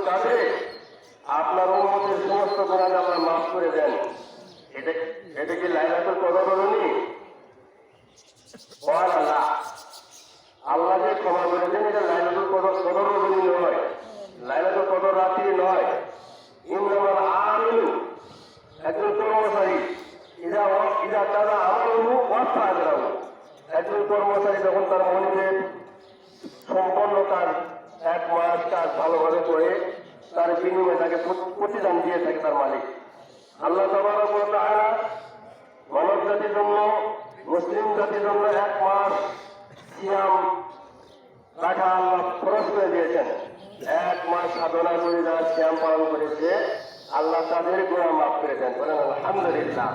কাঁদে আপনার উম্মতের সমস্ত গুনাহ আল্লাহ মাফ করে দেন। এটা কি লাইলাতুল কদর হয়নি? আল্লাহ আল্লাহ যে ক্ষমা করে দেন, এটা লাইলাতুল কদর হয়নি নয়, লাইলাতুল কদর রাত্রি নয়। ইন্নামাল আমিলু, একজন কর্মচারী ইদা তারা আমালহু ওয়া সাদরাহু, একজন কর্মচারী যখন তার মনিবের সম্পন্ন তার 1 মাস কাজ ভালোভাবে করে তার বিনিময়ে তাকে প্রতিদান দিয়ে থাকে তার মালিক আল্লাহ তাবারক ওয়া তাআলা। মানব জাতির জন্য, মুসলিম জাতির জন্য 1 মাস সিয়াম রাখা আল্লাহ ফরজ করে দিয়েছেন। 1 মাস সাধনা করে যারা সিয়াম পালন করেছে আল্লাহ তাদের গুনাহ মাফ করে দেন। বলেন আলহামদুলিল্লাহ।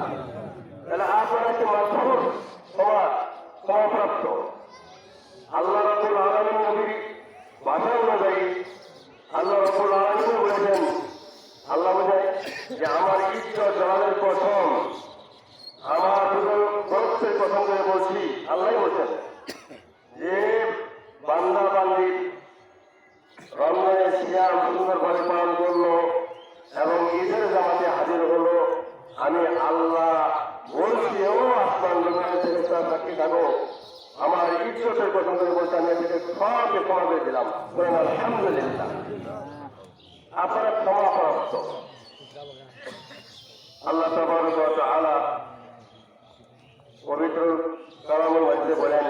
তাহলে আপনারা কি মাফুর ক্ষমাপ্রাপ্ত। আল্লাহ রাব্বুল আলামিন নবীর ভাষা অনুযায়ী আল্লাহ রাব্বুল আলামিন বলেছেন, আল্লাহ বলেন যে আমার ইজ্জত জালালের কসম, আমার বরকতের কসম করে বলছি, আল্লাহ বলছেন যে বান্দা বান্দি রমজানের সিয়াম সুন্দরভাবে পালন করলো এবং ঈদের জামাতে হাজির হলো, আমি আল্লাহ বলছি ও আসমান জমিনের ফেরেশতা সাক্ষী থাকো, আমার ইজ্জতের কসম করে বলছি আমি এদেরকে সবকে ক্ষমা করে দিলাম। বলেন আলহামদুলিল্লাহ। আপনারা ক্ষমাপ্রাপ্ত। আল্লাহ তাবারক ওয়া তাআলা পবিত্র কালামের মধ্যে বলেন,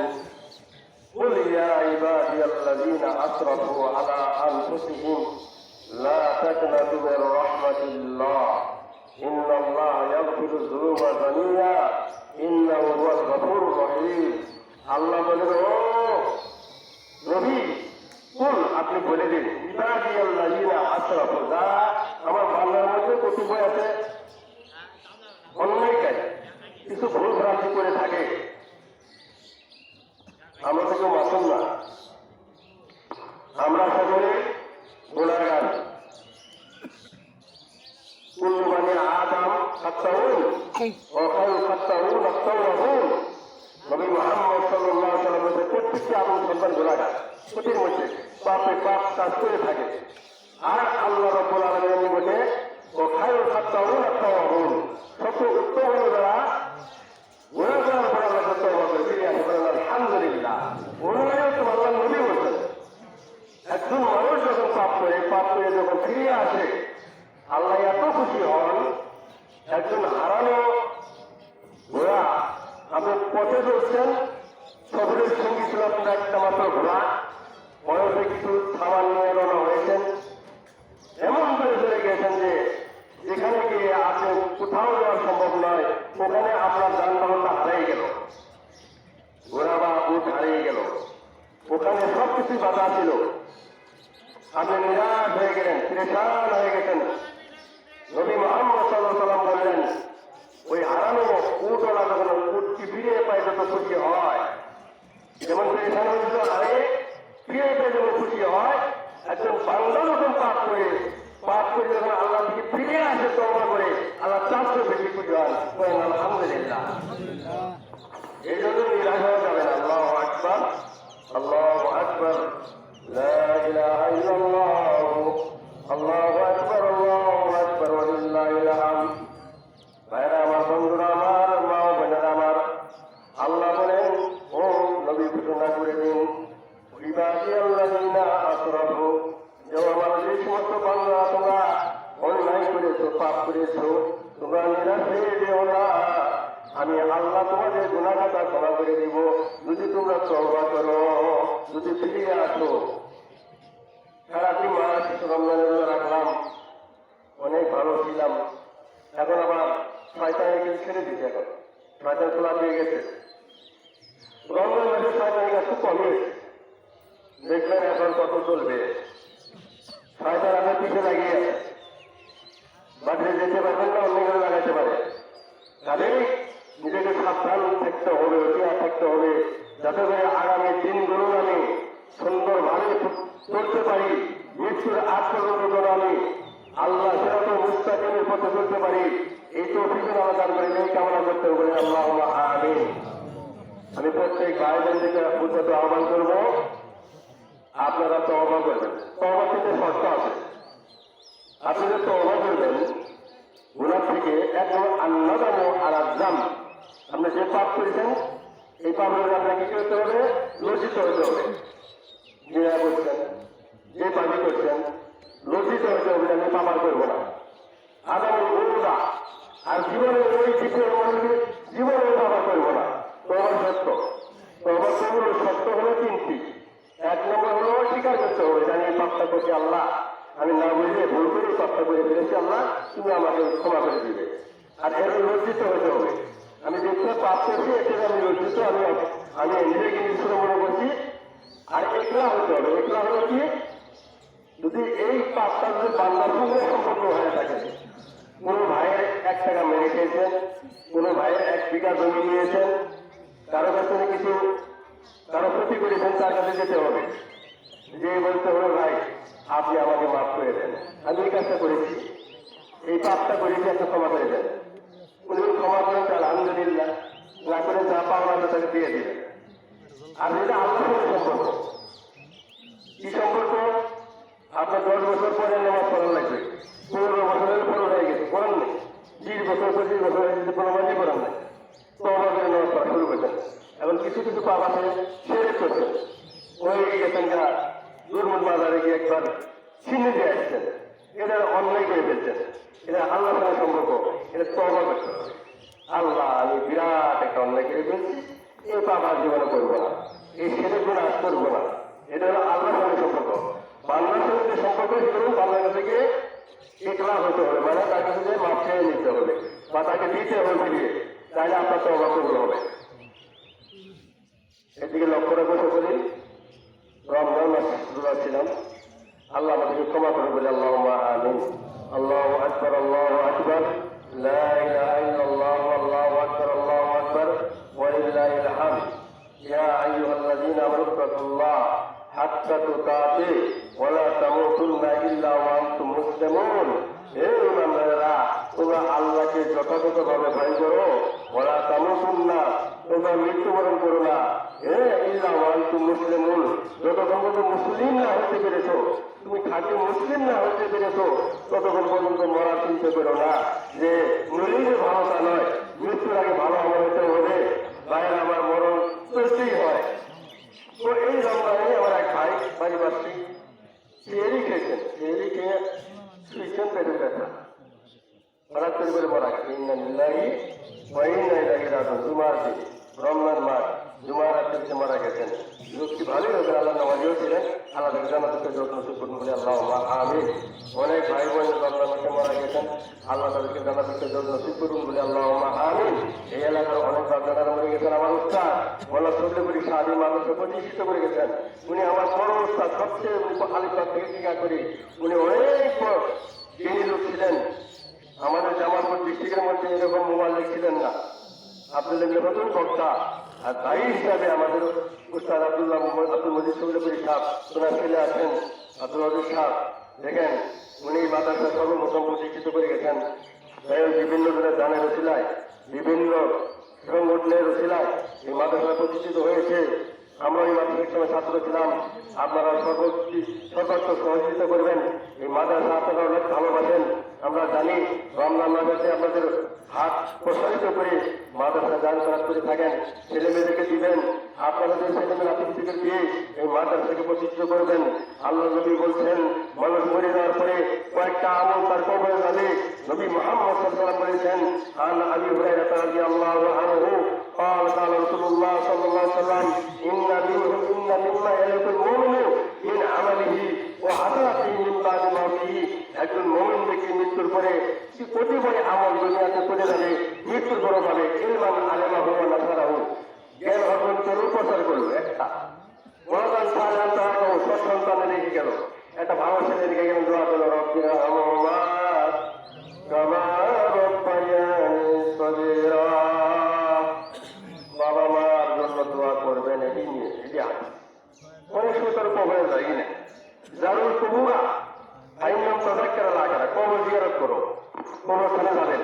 কুল ইয়া ইবাদিয়াল্লাযীনা আসরাফু আলা আনফুসিহিম লা তাকনাতু মির রাহমাতিল্লাহ ইন্নাল্লাহা ইয়াগফিরুয যুনুবা জামিয়া ইন্নাহু হুয়াল গফুরুর রহিম। আল্লাহ বলেন, ও নবী কুল, আপনি বলে দিন, ইবাদিয়াল্লাযীনা আসরাফু, যারা আমার বান্দার মধ্যে কতিপয় আছে অন্যায়কারী, কিছু ভুল ভ্রান্তি করে থাকে, আমরা তো কেউ মাসুম না, আমরা সকলে গুনাহগার। কুল্লু বানি আদম খাত্তাউন ওয়া খায়রুল খাত্তাউন আত-তাওয়াবুন। নবী মুহাম্মদ সাল্লাল্লাহু আলাইহি ওয়াসাল্লাম বলেছেন, প্রত্যেকটি আদম সন্তান গুনাহগার, প্রতির মধ্যে পাপে পাপ কাজ করে থাকে। আর আল্লাহ রাব্বুল আলামিন বলে, ওয়া খায়রুল খাত্তাউন আত-তাওয়াবুন, সবচেয়ে উত্তম হলো যারা গুনাহ করার পর আল্লাহকে তওবা করে ফিরে আসে। বলেন আলহামদুলিল্লাহ। ওনারাও তো আল্লাহর নবী বলছেন, একজন মানুষ যখন পাপ করে যখন ফিরে আসে আল্লাহ এত খুশি হন। একজন হারানো ঘোড়া, আপনি পথে চলছেন, সফরের সঙ্গী ছিল আপনার একটা মাত্র ঘোড়া, বয়সে কিছু খাবার নিয়ে রওনা হয়েছেন, এমন করে চলে গেছেন যে যেখানে গিয়ে আপনি কোথাও যাওয়া সম্ভব নয়, ওখানে আপনার যানবাহনটা হারিয়ে গেল, ঘোড়া বা উট হারিয়ে গেল, ওখানে সবকিছু বাধা ছিল, আপনি নিরাশ হয়ে গেলেন, পরেশান হয়ে গেছেন। নবী মুহাম্মদ সাল্লাল্লাহু আলাইহি ওয়াসাল্লাম বললেন, ওই হারানো উটওয়ালা যখন উটটি ফিরে পায় যত খুশি হয়, যেমন পরেশান হয়েছিল আরে ফিরে পেয়ে যখন খুশি হয়, একজন বান্দা যখন পাপ করে যখন আল্লাহ থেকে ফিরে আসে তওবা করে, আল্লাহ তার চেয়ে বেশি খুশি হয়। বলেন আলহামদুলিল্লাহ। এই জন্য নিরাশ হওয়া যাবে না। আল্লাহু আকবার, আল্লাহু আকবার, লা ইলাহা ইল্লাল্লাহ, আল্লাহু আকবার, আল্লাহু আকবার, ওয়া লিল্লাহিল হামদ। ভাইরা আমার, বন্ধুরা আমার, মা ও বোনেরা আমার, আল্লাহ বলেন, ও নবী ঘোষণা করে দিন, ইবাদিয়াল্লাযীনা আসরাফু, যে আমার যে সমস্ত বান্দা তোমরা অন্যায় করেছো, পাপ করেছো, তোমরা নিরাশ হয়ে যেও না, আমি আল্লাহ তোমাদের গুনাহটা ক্ষমা করে দিব যদি তোমরা তওবা করো, যদি ফিরে আসো। সারাটি মাস রমজানের রোজা রাখলাম, অনেক ভালো ছিলাম, এখন আবার শয়তানের কিছু ছেড়ে দিচ্ছে, এখন শয়তান খোলা দিয়ে গেছে, রমজান মাসে শয়তানের কাছে কমে, দেখবেন এখন কত চলবে। শয়তান আপনার পিছিয়ে লাগিয়ে আছে, বাড়িতে যেতে পারবেন না, অন্য করে লাগাতে পারে। তাহলে নিজেকে সাবধান থাকতে হবে, হুঁশিয়ার থাকতে হবে, যাতে করে আগামী দিনগুলো আমি সুন্দরভাবে চলতে পারি, মৃত্যুর আগ পর্যন্ত আমি আল্লাহ সিরাতুল মুস্তাকিমের পথে চলতে পারি। এই তৌফিক আল্লাহ দান করে এই কামনা করতে হবে। আল্লাহুম্মা আমিন। আমি প্রত্যেক ভাই বোনদেরকে উদ্যত আহ্বান করবো, আপনারা তওবা করবেন। তওবা কিন্তু শর্ত আছে, যে পাপ করেছেন এই পাপের আপনাকে কি করতে হবে? লজ্জিত হতে হবে। যে করছেন, যে পাপি করছেন, লজ্জিত হতে হবে, আমি পাপ আর করবো না। আগামী বন্ধুরা আর জীবনে ওই বিষয়ের মধ্যে জীবনে পাপ করবো না। তোমার সত্য, তোমার কবুল সত্য হলো তিনটি। এক নম্বর হলো স্বীকার করতে হবে, জানি এই পাপটা করছি আল্লাহ, আমি না বুঝে ভুল করে পাপটা করে ফেলেছি, আল্লাহ তুমি আমাকে ক্ষমা করে দিবে। আর এর লজ্জিত হতে হবে, আমি দেখতে পাপ করছি, এতে আমি লজ্জিত, আমি নিজেকে নিজস্ব মনে করছি। আর একলা হতে হবে। একলা হলো কি? যদি এই পাপটা যদি বান্দার সঙ্গে সম্পর্ক হয়ে থাকে, কোনো ভাইয়ের 1 টাকা মেরে খেয়েছেন, কোনো ভাইয়ের 1 বিঘা জমি নিয়েছেন, কারো কাছে কিছু কারো ক্ষতি করেছেন, তার কাছে যেতে হবে, যে বলতে হবে ভাই আপনি আমাকে মাফ করে দেন, আমি এই কাজটা করেছি, এই পাপটা করেছি, আপনি ক্ষমা করে দেন। উনি ক্ষমা করেন, আলহামদুলিল্লাহ, না করে যা পাওনা তাকে দিয়ে দিবেন। আর যেটা আল্লাহর সঙ্গে সম্পর্ক, কি সম্পর্ক? আপনার 10 বছর পরে নামাজ পড়া লাগবে, 15 বছরের পর হয়ে গেছে, পড়ান নেই, 20 বছর 25 বছর হয়ে গেছে, কোনো মাঝে পড়ান নাই, তো আমার করে নামাজ পড়া শুরু করছেন। এখন কিছু কিছু পাপ আছে সেরে করছেন, ওই গেছেন যা দুর্মুল বাজারে গিয়ে একবার চিনি দিয়ে আসছেন, এটা অন্যায় করে ফেলছেন, এটা আল্লাহর সঙ্গে সম্পর্ক, এটা তওবা করতে হবে। আল্লাহ আমি বিরাট একটা অন্যায় করে ফেলছি, এই পাপ আর জীবনে করবো না, এই সেরে গুণ আজ করবো না। এটা হলো আল্লাহর সঙ্গে সম্পর্ক। বাংলার সঙ্গে যে সম্পর্ক, সেগুলো বাংলাদেশ থেকে একলা হতে হবে, মানে তার কাছে যে মাপ চেয়ে নিতে হবে বা তাকে দিতে হবে ফিরিয়ে, তাহলে আপনার তওবা করতে হবে। এদিকে লক্ষ্য রাখবো সকলেই। রমজান মাস ছিলাম, আল্লাহ আমাদেরকে ক্ষমা করে বলে আল্লাহুম্মা আমিন। আল্লাহু আকবার, আল্লাহু আকবার, লা ইলাহা ইল্লাল্লাহ, আল্লাহু আকবার, আল্লাহু আকবার, ওয়া লিল্লাহিল হামদ। ইয়া আইয়ুহাল্লাযীনা আমানু তাকুল্লাহ হাক্কা তুকাতিহি ওয়া লা তামুতুন্না ইল্লা ওয়া আনতুম মুসলিমুন। হে ইমানদারেরা, তোমরা আল্লাহকে যথাযথভাবে ভয় করো, ওয়া লা তামুতুন্না, তোমরা মৃত্যুবরণ করো না, ইল্লা ওয়া আনতুম মুসলিমুন, যতক্ষণ পর্যন্ত মুসলিম না হতে পেরেছো, তুমি খাঁটি মুসলিম না হতে পেরেছো, ততক্ষণ পর্যন্ত মরার চিন্তা করো না। যে মরিলে ভালোটা নয়, মৃত্যুর আগে ভালো আমার হতে হবে। ভাইয়ের আমার মরণ চলতেই হয়। তো এই রমজানে আমার এক ভাই পারিপার্শ্বিক সিয়ারি খেয়েছেন, সিয়ারি খেয়ে শুয়েছেন, পেটের ব্যথা, হঠাৎ করে মারা গেছে। ইন্না লিল্লাহি ওয়া ইন্না ইলাইহি রাজিউন। জুমার দিন, রমজান মাস, জুমার রাত্রিতে মারা গেছেন। লোকটি ভালোই হবে, আল্লাহ নামাজিও ছিলেন, আল্লাহ তাকে জান্নাতুল যত্ন করুন বলে আল্লাহুম্মা আমিন। অনেক ভাই বোন রমজান মাসে মারা গেছেন, আল্লাহ তাদেরকে জান্নাতুল যত্ন করুন বলে আল্লাহুম্মা আমিন। এই এলাকার অনেক বাচ্চারা মরে গেছেন। আমার উস্তাদ মোল্লা সবলিপুরি সাহাবী মাদ্রাসা প্রতিষ্ঠিত করে গেছেন, উনি আমার বড় উস্তাদ, সবচেয়ে আলিফাত থেকে টিকা করি, উনি অনেক জ্ঞানী লোক ছিলেন। আমাদের জামালপুর ডিস্ট্রিক্টের মধ্যে এরকম মোবাইল ছিলেন না। আপনাদের নতুন বক্তা আর দায়ী হিসাবে আমাদের উস্তাদ আব্দুল মজিদ সবলিপুরি সাহেব, ওনার ছেলে আছেন আব্দুল মজিদ সাহেব, দেখেন উনি মাদ্রাসা সর্বপ্রথম প্রতিষ্ঠিত করে গেছেন। বিভিন্ন ধরনের দানের রসিলায়, বিভিন্ন সংগঠনের রসিলায় এই মাদ্রাসা প্রতিষ্ঠিত হয়েছে। আমরা এই মাদ্রাসার সময় ছাত্র ছিলাম, আপনারা সর্বোচ্চ সহযোগিতা করবেন। এই মাদ্রাসা আপনারা অনেক ভালোবাসেন, আমরা জানি। রমজান মাসে আপনাদের হাত প্রসারিত করে মাদ্রাসা দান করার করে থাকেন, ছেলে মেয়েদেরকে দিবেন। আপনারা যে ছেলে মেয়ে আতিথ্যকে দিয়ে এই মাদ্রাসাকে প্রতিষ্ঠিত করবেন। আল্লাহ নবী বলছেন, মানুষ মরে যাওয়ার পরে কয়েকটা আমল তার কবরে যাবে। নবী মুহাম্মদ সাল্লাল্লাহু আলাইহি ওয়াসাল্লাম বলেছেন, আন আবি হুরায়রা রাদিয়াল্লাহু আনহু قال قال رسول الله صلى الله عليه وسلم إن مما يلد المؤمن من عمله وحسناته من بعد موته। একজন মুমিন ব্যক্তি মৃত্যুর পরে কি কতিপয় আমল দুনিয়াতে করে যাবে, মৃত্যুর পরে পাবে। ইলমান আলেমাহু ওয়া নাসারাহু, জ্ঞান অর্জন করে প্রচার করলো। একটা ওয়াদান সালাম তাআলা সন্তান রেখে গেল, একটা ভালো ছেলে রেখে গেল, দোয়া করলো রব্বিনা হামহুমা কামা রাব্বায়ানি সগীরা। বাবা মার জন্য দোয়া করবেন, এটি নিয়ে এটি আছে। অনেক সময় তার কবরে যাই না, জারুল কবুরা আইনাম তাযাক্কারা লাগারা, কবর জিয়ারত করো, কবরখানে যাবেন।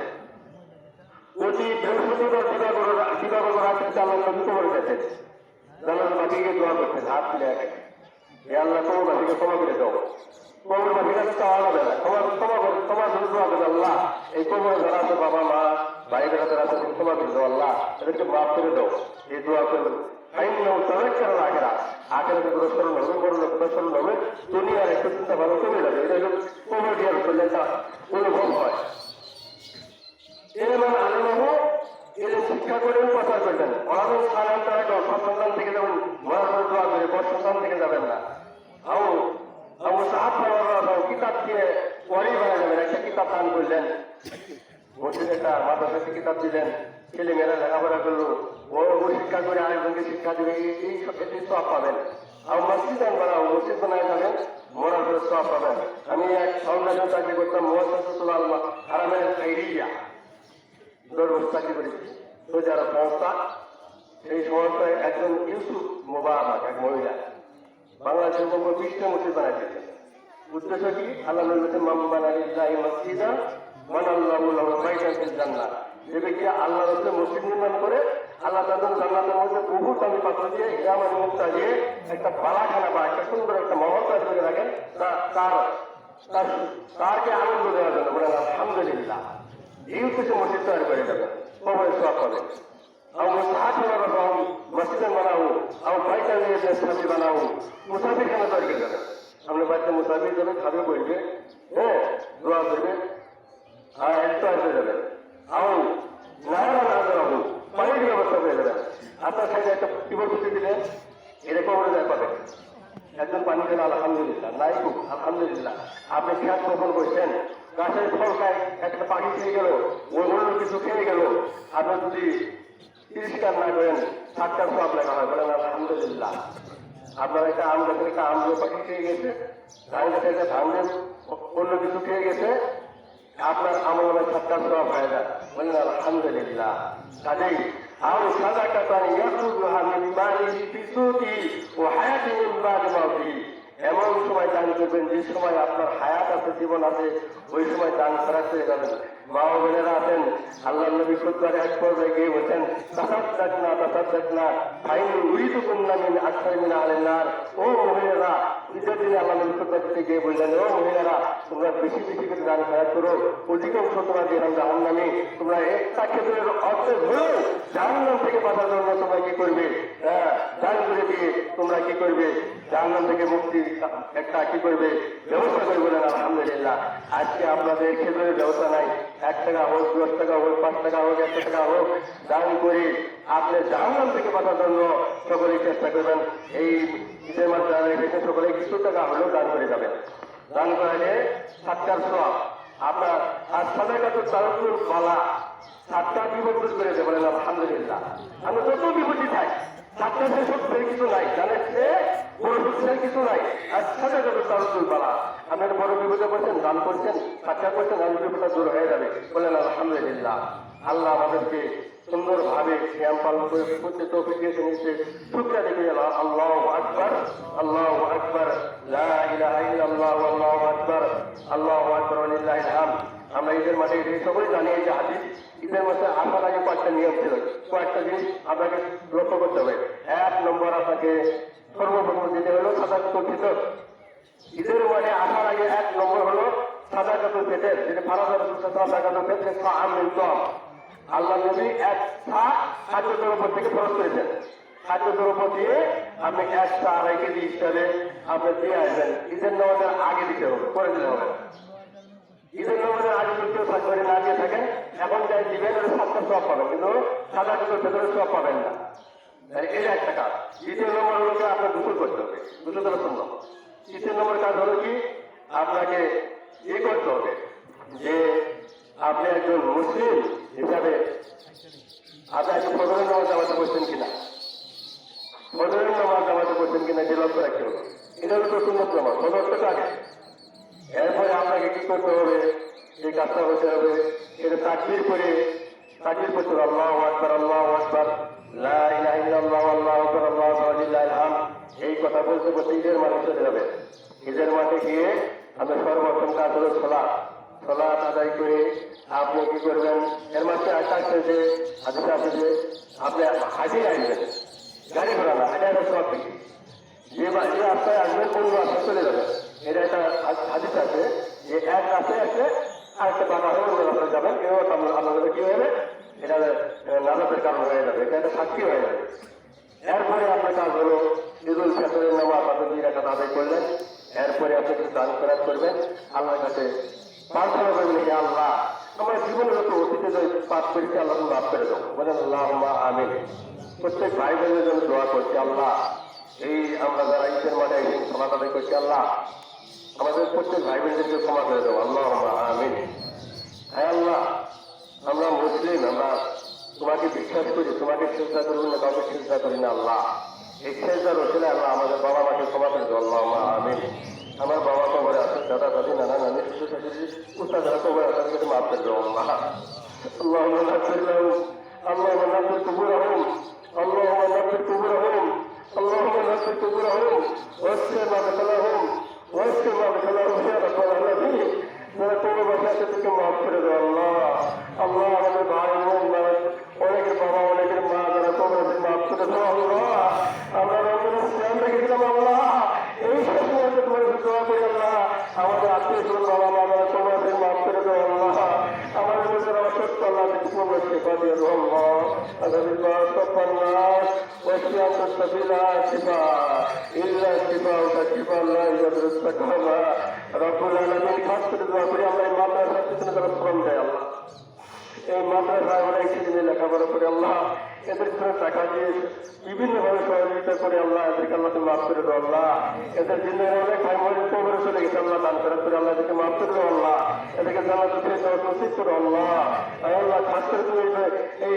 প্রতি বৃহস্পতিবার দিবাগত রাত্রিতে আল্লাহ নবী কবর গেছেন, জানার বাকিকে দোয়া করতেন, হাত তুলে একে, হে আল্লাহ কবর বাকিকে ক্ষমা করে দাও। কবর বাকির কাছে চাওয়া যাবে না, ক্ষমা জন্য দোয়া করে, আল্লাহ এই কবরে যারা আছে বাবা মা ভাই বেড়াদের আছে ক্ষমা করে দাও আল্লাহ, এদেরকে মাফ করে দাও, এই দোয়া করবেন। আখেরাতে পুরস্কার হবে, বড় লোক পুরস্কার হবে, দুনিয়ার একটু চিন্তা ভালো কমে যাবে। এটা হলো কমেডিয়ান করলে একটা অনুভব হয়। এর আলমাহ এদের শিক্ষা করেও প্রচার করবেন। অনাথ সাধারণ তারা সন্তান থেকে যেমন মরার পর দোয়া করে বড় সন্তান থেকে যাবেন না। কিতাব দিয়ে পরেই বানা যাবেন। একটা কিতাব দান করলেন, মসজিদ একটা মাদ্রাসাতে কিতাব দিলেন, ছেলে মেয়েরা লেখাপড়া করলো, ও শিক্ষা করে আরেকজনকে শিক্ষা দেবে, এই সব পাবেন। আর মসজিদ বানাও, মসজিদ বানায় যাবেন, মরার পরে সব পাবেন। আমি এক ফাউন্ডেশন চাকরি করতাম, আরামের এরিয়া চাকরি করেছি, সৌদি আরব সংস্থা। সেই সংস্থায় একজন ইউসুফ মোবারক, এক মহিলা বাংলাদেশের 20টা মসজিদ বানাই দিয়েছেন। উদ্দেশ্য কি? আল্লাহ মসজিদা জান্নাত। যে ব্যক্তি আল্লাহ রসুল মসজিদ নির্মাণ করে, আল্লাহ তাদের জান্নাতের মধ্যে বহু দামি পাথর দিয়ে গ্রামের মুক্তা দিয়ে একটা বালাখানা বা একটা সুন্দর একটা মহল তৈরি করে রাখেন, তারকে আনন্দ দেওয়ার জন্য বলেন আলহামদুলিল্লাহ। এই উদ্দেশ্যে মসজিদ তৈরি করে যাবেন, কবরে সওয়াব পাবেন। মসজিদে বানাও, বাইটা সাথে বানাও, মুসাফির খানা তৈরি করে যাবেন। আপনার বাড়িতে মুসাফির যাবে, খাবে বলবে, হ্যাঁ দোয়া করবে, আর একটু আসতে যাবেন। পানির ব্যবস্থা করে দেবেন। আপনার সাইডে একটা টিউবওয়েল বসে দিলেন, এটা কবরে যায় পাবেন। একজন পানি দিল আলহামদুলিল্লাহ, নাই আলহামদুলিল্লাহ। আপনি খেয়াল রোপণ করছেন, গাছের ফল খায়, একটা পাখি খেয়ে গেল, অন্য কিছু খেয়ে গেল, আপনি যদি তিরস্কার না করেন, 7টার সব লেখা হয়, বলেন আলহামদুলিল্লাহ। আপনার একটা আম গাছের একটা আম পাখি খেয়ে গেছে, ধান গাছের একটা ধান অন্য কিছু খেয়ে গেছে, আপনার আমল নামে 7টার সব হয়ে যায়, বলেন আলহামদুলিল্লাহ। কাজেই আরো সাদা কাতা এমন সময় দান করবেন যে সময় আপনার হায়াত আছে, জীবন আছে, ওই সময় দান করা হয়ে যাবেন। মা ও বোনেরা আছেন, আল্লাহ নবী খুতবারে এক পর্যায়ে গিয়ে বলছেন, ও মহিলারা, ঈদের দিনে আল্লাহ নবী খুতবা দিতে গিয়ে বললেন, ও মহিলারা, তোমরা বেশি বেশি করে দান খরচ করো, অধিকাংশ তোমরা দিলাম জাহান্নামে। তোমরা একটা ক্ষেত্রের অর্থের হয়েও জাহান্নাম থেকে বাঁচার জন্য তোমরা কি করবে? দান করে দিয়ে তোমরা কি করবে? জাহান্নাম থেকে মুক্তির একটা কি করবে? ব্যবস্থা করে বলেন আলহামদুলিল্লাহ। আজকে আপনাদের ক্ষেত্রে ব্যবস্থা নাই। 1 টাকা হোক, 10 টাকা হোক, 5 টাকা হোক, 100 টাকা হোক, দান করে আপনি জাহান্নাম থেকে বাঁচার জন্য সকলেই চেষ্টা করবেন। এই ঈদের মাধ্যমে রেখে সকলে কিছু টাকা হলেও দান করে যাবেন। দান করালে 7টার সওয়াব আপনার। আর সাদাকাত তাওয়াক্কুল বালা, 7টা বিপদ দূর করে দেবেন আলহামদুলিল্লাহ। আমরা যত বিপত্তি থাই, 7টা যে সত্যের কিছু নাই, জানেন বড় সত্যের কিছু নাই। আর সাদাকাত তাওয়াক্কুল বালা, আপনার বড় বিপদে পড়ছেন, দান করছেন, 7টা করছেন, আর বিপদটা দূর হয়ে যাবে, বলেন আলহামদুলিল্লাহ। আল্লাহ আমাদেরকে সুন্দরভাবে জ্ঞান পালন করে করতে তৌফিক দিয়েছে, নিচে শুকরিয়া দেখে গেল। আল্লাহু আকবার, আল্লাহু আকবার, লা ইলাহা ইল্লাল্লাহু, আল্লাহু আকবার, আল্লাহু আকবার, ওয়ালিল্লাহিল হামদ। আমরা ঈদের মাঠে সকলেই জানি এই যে হাদিস, ঈদের মাঠে আসার আগে কয়েকটা নিয়ম ছিল, কয়েকটা জিনিস আপনাকে লক্ষ্য করতে হবে। 1 নম্বর, আপনাকে সর্বপ্রথম যেতে হলো সাদাকাতুল ফিতর। ঈদের মাঠে আসার আগে 1 নম্বর হলো সাদাকাতুল ফিতর, যেটা ফারাদার সাদাকাতুল ফিতর সাআমিন দম। আল্লাহ নবী 1 ছা খাদ্য দ্রব্য থেকে খরচ করেছেন। খাদ্য দ্রব্য দিয়ে আপনি 1 ছা 2.5 কেজি হিসাবে আপনি দিয়ে আসবেন। ঈদের নামাজের আগে দিতে হবে, পরে দিতে হবে। ঈদের নামাজের আগে যদি কেউ করে না দিয়ে থাকেন, এখন যাই দিবেন, 7টা সওয়াব পাবেন, কিন্তু সাদাকাতুল ফিতরের সওয়াব পাবেন না। এটা একটা কাজ। দ্বিতীয় নম্বর হলো আপনার গোসল করতে হবে, গোসল করা সম্ভব। 3 নম্বর কাজ হলো কি, আপনাকে করতে হবে যে আপনি একজন মুসলিম হিসাবে আপনি একজন ফজরের নামাজ জামাতে পড়ছেন কিনা, ফজরের নামাজ জামাতে পড়ছেন কিনা যে লক্ষ্য রাখতে হবে। এটা হলো সুন্নত নামাজ, ফজরটা আগে। এরপরে আপনাকে কি করতে হবে, এই কাজটা করতে হবে, এটা তাকবীর করে তাকবীর করতে হবে, আল্লাহু আকবার, আল্লাহু আকবার, লা ইলাহা ইল্লাল্লাহু, আল্লাহু আকবার, আল্লাহু আকবার, ওয়ালিল্লাহিল হামদ। এই কথা বলতে বলতে ঈদের মাঠে চলে যাবে। ঈদের মাঠে গিয়ে আপনি সর্বপ্রথম কাজ হলো সালাত। সালাত আদায় করে আপনি কি করবেন, এর মাঝে আশা আছে যে হাদিসে আছে যে আপনি হাজির আসবেন, গাড়ি ঘোড়া না, এটা একটা সব থেকে যে রাস্তায় আসবেন অন্য রাস্তায় চলে যাবেন। এটা একটা হাদিস আছে যে এক রাস্তায় আসলে আরেকটা বাধা হয়ে অন্য রাস্তায় যাবেন, এও আপনাদের কি হবে এটা নাজাতের কারণ হয়ে যাবে, এটা একটা সাক্ষী হয়ে যাবে। এরপরে আপনার কাজ হলো ঈদুল ফিতরের নামাজ আপনি 2 রাকাত আদায় করলেন, এরপরে আপনি কিছু দান খয়রাত করবেন, আল্লাহর কাছে প্রার্থনা করবেন, হে আল্লাহ আমার জীবনে যত অতীতে যে পাপ করেছি আল্লাহ তুমি মাফ করে দাও, বলেন আল্লাহুম্মা আমিন। প্রত্যেক ভাই বোনের জন্য দোয়া করছি, আল্লাহ এই আমরা যারা ঈদের মাঠে একদিন সালাত আদায় করছি, আল্লাহ আমাদের প্রত্যেক ভাই বোনদেরকে ক্ষমা করে দাও, আল্লাহুম্মা আমিন। হ্যাঁ আল্লাহ, আমরা মুসলিম, আমরা তোমাকে বিশ্বাস করি, তোমাকে চিন্তা করি না, কাউকে চিন্তা করি না। আল্লাহ এই চেষ্টার রসিলে আল্লাহ আমাদের বাবা মাকে ক্ষমা করে দাও, আল্লাহুম্মা আমিন। আমার বাবা কবরে আছে, দাদা দাদি নানা নানি শ্বশুর শাশুড়ি উস্তাদরা কবরে আছে, তাদেরকে মাফ করে দাও আল্লাহ। আল্লাহুম্মা নাফির লাহুম, আল্লাহুম্মা নাফির কুবুরহুম, আল্লাহুম্মা নাফির কুবুরহুম, আল্লাহুম্মা নাফির কুবুরহুম ওয়াসসি মাদখালাহুম ওয়াসসি মাদখালাহুম ইয়া রাব্বাল আলামিন। যারা কবর বসে আছে তাদেরকে মাফ করে দাও আল্লাহ। আল্লাহ আমাদের ভাই বোন অনেকের বাবা অনেকের মা যারা কবর আছে মাফ করে দাও আল্লাহ। আমরা রমজানের সিয়াম রেখেছিলাম আল্লাহ, এই সময় তোমার দোয়া করি আল্লাহ আমাদের আত্মীয় স্বজন বাবা মা যারা কবর আছে মাফ করে দাও আল্লাহ। আমাদের যারা অসুস্থ আল্লাহ তোমার সেবা দিয়ে দাও আল্লাহ। আল্লাহ সফান্নাস ওয়াসিয়াত সাবিলা শিফা ইল্লা শিফা ওয়া শিফা লা ইয়াদুরু সাকামা রব্বুল আলামিন। খাস করে দোয়া করি আল্লাহ এই মাদ্রাসার পিছনে যারা শ্রম দেয় আল্লাহ, এই মাদ্রাসায় অনেক ছেলে লেখাপড়া করে আল্লাহ এদের জন্য টাকা দিয়ে বিভিন্নভাবে সহযোগিতা করে আল্লাহ এদেরকে আল্লাহ তুমি মাফ করে দাও আল্লাহ। এদের দিনের অনেক ভাই বোন কবরে চলে গেছে আল্লাহ, দান করে আল্লাহ এদেরকে মাফ করে দাও আল্লাহ, এদেরকে জান্নাতে ফিরে যাওয়ার নসিব করো আল্লাহ। আল্লাহ খাস করে তুমি এই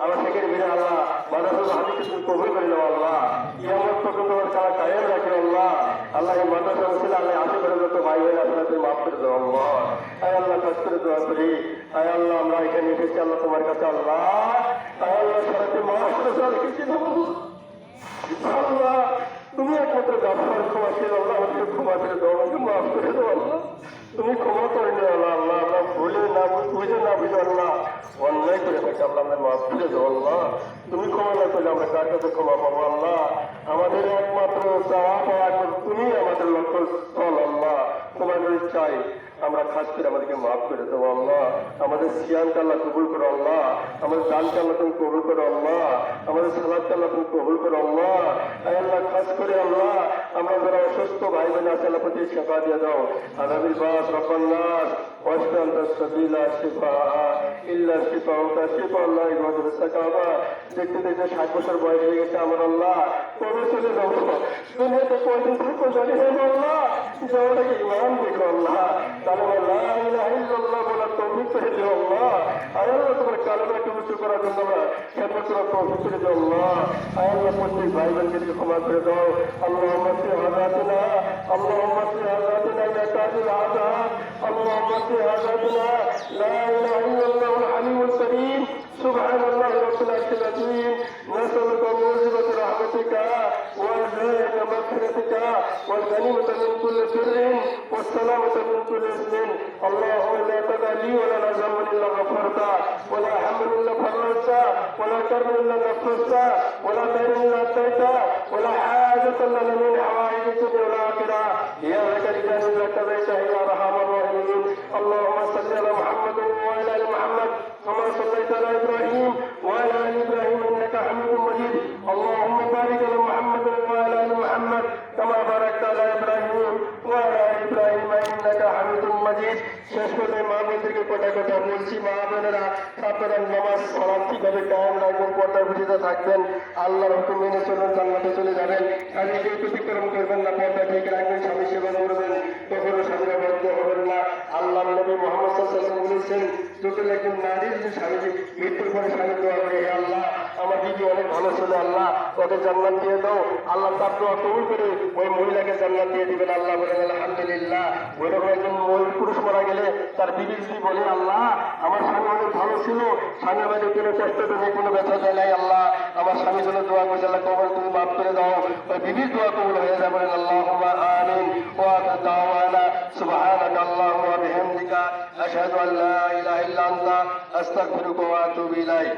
আমার থেকে ভিড়ে আল্লাহ মাদ্রাসা হাদিকে তুমি কবুল করে দাও আল্লাহ। কিয়ামত পর্যন্ত তারা কায়েম রাখে আল্লাহ। আল্লাহ এই মাদ্রাসা ছিল আল্লাহ আশেপাশে যত ভাই বোন আপনারা তুমি মাফ করে দাও আল্লাহ। আল্লাহ খাস করে দোয়া করি, আল্লাহ আমরা এখানে এসেছি আল্লাহ তোমার কাছে আল্লাহ। আল্লাহ সারাতে মাদ্রাসা রেখেছিলাম আল্লাহ, তুমি একমাত্র গাফার ক্ষমাশীল আল্লাহ, আমাকে ক্ষমা করে দাও, আমাকে মাফ করে দাও আল্লাহ। তুমি ক্ষমা করে নিও আল্লাহ। আল্লাহ আমরা ভুলে না বুঝে না বুঝে আল্লাহ অন্যায় করে থাকি আল্লাহ, আমরা মাফ করে দাও আল্লাহ। তুমি ক্ষমা না করলে আমরা কার কাছে ক্ষমা পাবো আল্লাহ? আমাদের একমাত্র চাওয়া পাওয়া তুমি আমাদের লক্ষ্য স্থল আল্লাহ, তোমার কাছে চাই। আমরা খাস করে আমাদেরকে মাফ করে দেবো আল্লাহ। আমাদের সিয়ামকে আল্লাহ কবুল করো আল্লাহ, আমাদের দানকে আল্লাহ তুমি কবুল করো আল্লাহ, আমাদের সালাদকে আল্লাহ তুমি কবুল করো আল্লাহ। আল্লাহ খাস করে আল্লাহ আমরা যারা অসুস্থ ভাই বোন আছে আল্লাহ প্রতি সেবা দিয়ে দাও। আনাবিল বাস রব্বান্নাস ওয়াসতান্ত সাবিলা শিফা ইল্লা শিফা ওয়া শিফা আল্লাহ ইমাদুল সাকাবা। দেখতে দেখতে 60 বছর বয়স হয়ে গেছে আমার আল্লাহ, কবে চলে যাবো? দুনিয়াতে কয়দিন থাকবো জানি না আল্লাহ, যাওয়াটাকে ইমান দেখো আল্লাহ। কালেমা লা ইলাহা ইল্লাল্লাহ বলার তৌফিক করে দিও আল্লাহ। আল্লাহ তোমার কালেমাকে উঁচু করার জন্য খেদমত করার তৌফিক করে দিও আল্লাহ। আল্লাহ প্রত্যেক ভাই বোনকে ক্ষমা করে দাও। আল্লাহুম্মা ফি হাযাতিনা, আল্লাহুম্মা ফি হাযাতিনা ইয়া কাদিল আযাব, আল্লাহুম্মা ফি হাযাতিনা লা ইলাহা ইল্লাল্লাহুল হালিমুল কারীম। সুবহানাল্লাহি রাব্বিল আরশিল আযীম। নাসআলুকা মুজিবাত রাহমাতিকা ওয়া জাযাআ মাগফিরাতিকা ওয়াল গনিমাতা মিন কুল্লি বিররিন ওয়াস সালামাতা মিন কুল্লি ইসমিন। আল্লাহুম্মা লা তাদা লি ওয়া লা যামban ইল্লা গফারতা ওয়া লা হামlan ইল্লা ফাররাজতা ওয়া লা কারban ইল্লা নাফাসতা ওয়া লা দাইnan ইল্লা আতাইতা ওয়া লা হাজাতান লানা মিন হাওয়াইজid দুনিয়া ওয়াল আখিরাহ ইয়া যাকারিয়া ইল্লা কাদাইতা ইয়া আরহামার রাহিমিন। আল্লাহুম্মা সাল্লি আলা মুহাম্মাদ ওয়া আলা আলি মুহাম্মাদ কামা সাল্লাইতা আলা ইব্রাহিম ওয়া আলা আলি ইব্রাহিম ইন্নাকা হামিদুম মাজিদ। আল্লাহুম্মা বারিক আলা মুহাম্মাদ ওয়া আলা আলি মুহাম্মাদ কামা বারাকতা আলা ইব্রাহিম ওয়া আলা আলি ইব্রাহিম ইন্নাকা হামিদুম মাজিদ। শেষ পর্যায়ে মা বোনদেরকে কথা কথা বলছি, মা বোনেরা আপনারা নামাজ সালাত কিভাবে কায়েম রাখবেন, পর্দার ভিতরে থাকবেন, আল্লাহর হুকুম মেনে চলবেন, জান্নাতে চলে যাবেন। কাজে কেউ অতিক্রম করবেন না, পর্দা ঠিক রাখবেন, স্বামী সেবা করবেন, কখনো স্বামীরা বদ্ধ হবেন না। আল্লাহ নবী মুহাম্মদ সাল্লাল্লাহু আলাইহি ওয়াসাল্লাম বলেছেন, যখন একজন নারী যদি স্বামীজি মৃত্যুর পরে স্বামী দোয়া করে, হে আল্লাহ আমার দিদি অনেক ভালো ছিল, আল্লাহ ওকে জান্নাত দিয়ে দাও, আল্লাহ তার দোয়া কবুল করে ওই মহিলাকে জান্নাত দিয়ে দিবেন। আল্লাহ বলেন আলহামদুলিল্লাহ। ওইরকম একজন পুরুষ মারা গেলে তার বিবি যদি বলে, আল্লাহ আমার স্বামী অনেক ভালো ছিল, স্বামী আমাদের কোনো কষ্ট নেই, কোনো ব্যথা দেয় নাই, আল্লাহ আমার স্বামী জন্য দোয়া করছে, আল্লাহ কবর তুমি মাফ করে দাও, ওই বিবির দোয়া কবুল হয়ে যাবে। আল্লাহুম্মা আমিন। ওয়া আখিরু দাওয়ানা সুবহানাকা আল্লাহুম্মা ওয়া বিহামদিকা আশহাদু আল্লা ইলাহা ইল্লা আনতা আস্তাগফিরুকা ওয়া আতুবু ইলাইক।